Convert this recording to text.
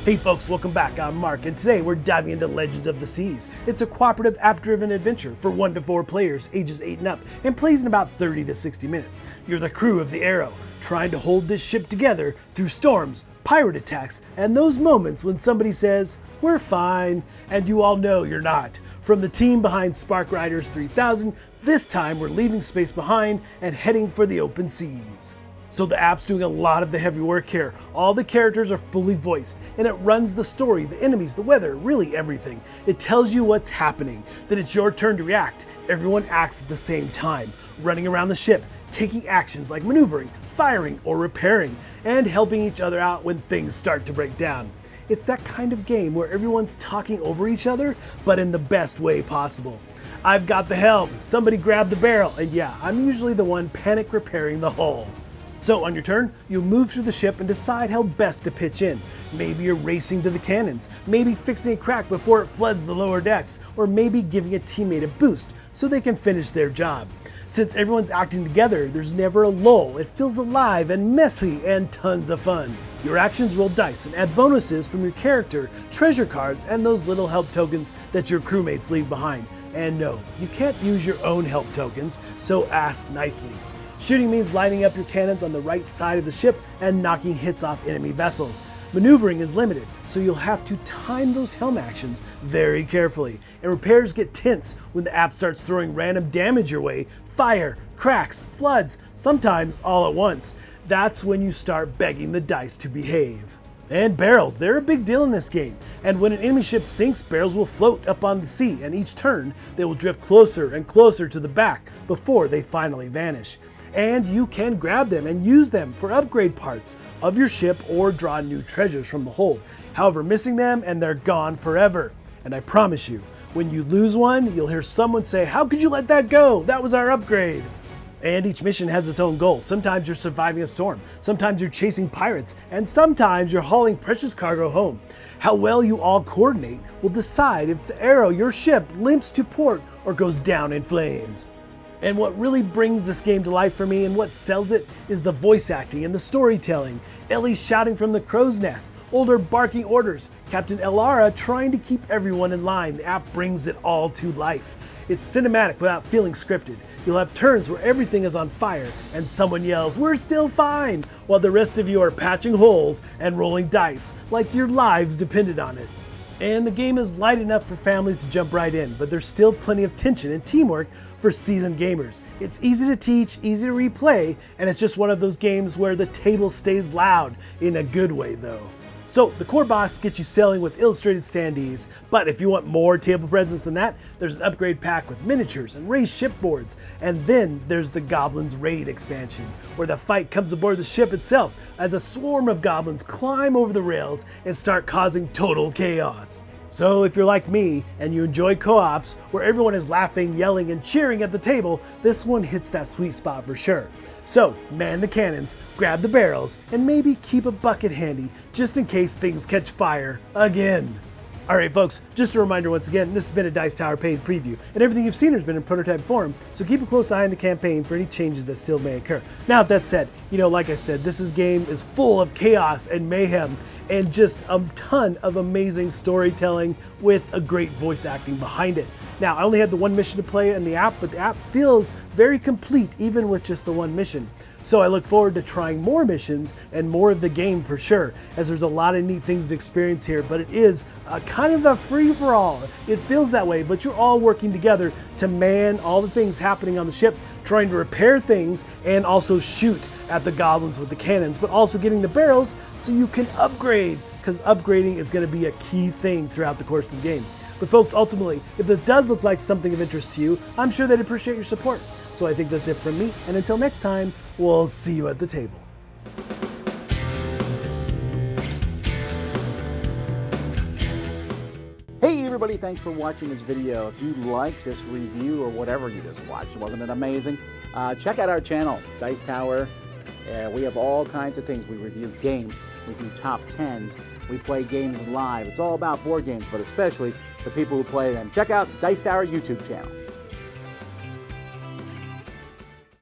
Hey folks, welcome back. I'm Mark, and today we're diving into Legends of the Seas. It's a cooperative app-driven adventure for 1 to 4 players, ages 8 and up, and plays in about 30 to 60 minutes. You're the crew of the Arrow, trying to hold this ship together through storms, pirate attacks, and those moments when somebody says, "We're fine," and you all know you're not. From the team behind Spark Riders 3000, this time we're leaving space behind and heading for the open seas. So the app's doing a lot of the heavy work here. All the characters are fully voiced, and it runs the story, the enemies, the weather, really everything. It tells you what's happening, that it's your turn to react. Everyone acts at the same time, running around the ship, taking actions like maneuvering, firing, or repairing, and helping each other out when things start to break down. It's that kind of game where everyone's talking over each other, but in the best way possible. I've got the helm, somebody grab the barrel, and yeah, I'm usually the one panic repairing the hull. So on your turn, you'll move through the ship and decide how best to pitch in. Maybe you're racing to the cannons, maybe fixing a crack before it floods the lower decks, or maybe giving a teammate a boost so they can finish their job. Since everyone's acting together, there's never a lull. It feels alive and messy and tons of fun. Your actions roll dice and add bonuses from your character, treasure cards, and those little help tokens that your crewmates leave behind. And no, you can't use your own help tokens, so ask nicely. Shooting means lining up your cannons on the right side of the ship and knocking hits off enemy vessels. Maneuvering is limited, so you'll have to time those helm actions very carefully. And repairs get tense when the app starts throwing random damage your way, fire, cracks, floods, sometimes all at once. That's when you start begging the dice to behave. And barrels, they're a big deal in this game. And when an enemy ship sinks, barrels will float up on the sea, and each turn they will drift closer and closer to the back before they finally vanish. And you can grab them and use them for upgrade parts of your ship or draw new treasures from the hold. However, missing them and they're gone forever. And I promise you, when you lose one, you'll hear someone say, "How could you let that go? That was our upgrade." And each mission has its own goal. Sometimes you're surviving a storm, sometimes you're chasing pirates, and sometimes you're hauling precious cargo home. How well you all coordinate will decide if the Arrow, your ship, limps to port or goes down in flames. And what really brings this game to life for me and what sells it is the voice acting and the storytelling. Ellie shouting from the crow's nest, Older barking orders, Captain Elara trying to keep everyone in line. The app brings it all to life. It's cinematic without feeling scripted. You'll have turns where everything is on fire and someone yells, "We're still fine," while the rest of you are patching holes and rolling dice like your lives depended on it. And the game is light enough for families to jump right in, but there's still plenty of tension and teamwork for seasoned gamers. It's easy to teach, easy to replay, and it's just one of those games where the table stays loud, in a good way though. So the core box gets you sailing with illustrated standees, but if you want more table presence than that, there's an upgrade pack with miniatures and raised shipboards, and then there's the Goblins Raid expansion, where the fight comes aboard the ship itself as a swarm of goblins climb over the rails and start causing total chaos. So if you're like me and you enjoy co-ops where everyone is laughing, yelling, and cheering at the table, this one hits that sweet spot for sure. So man the cannons, grab the barrels, and maybe keep a bucket handy just in case things catch fire again. Alright folks, just a reminder once again, this has been a Dice Tower paid preview, and everything you've seen has been in prototype form, so keep a close eye on the campaign for any changes that still may occur. Now with that said, like I said, game is full of chaos and mayhem, and just a ton of amazing storytelling with a great voice acting behind it. Now, I only had the one mission to play in the app, but the app feels very complete even with just the one mission. So I look forward to trying more missions and more of the game for sure, as there's a lot of neat things to experience here, but it is kind of a free-for-all. It feels that way, but you're all working together to man all the things happening on the ship, trying to repair things and also shoot at the goblins with the cannons, but also getting the barrels so you can upgrade, because upgrading is going to be a key thing throughout the course of the game. But folks, ultimately, if this does look like something of interest to you, I'm sure they'd appreciate your support. So I think that's it from me, and until next time, we'll see you at the table. Hey everybody, thanks for watching this video. If you like this review or whatever you just watched, wasn't it amazing? Check out our channel, Dice Tower. We have all kinds of things. We review games, we do top 10s, we play games live. It's all about board games, but especially the people who play them. Check out Dice Tower YouTube channel.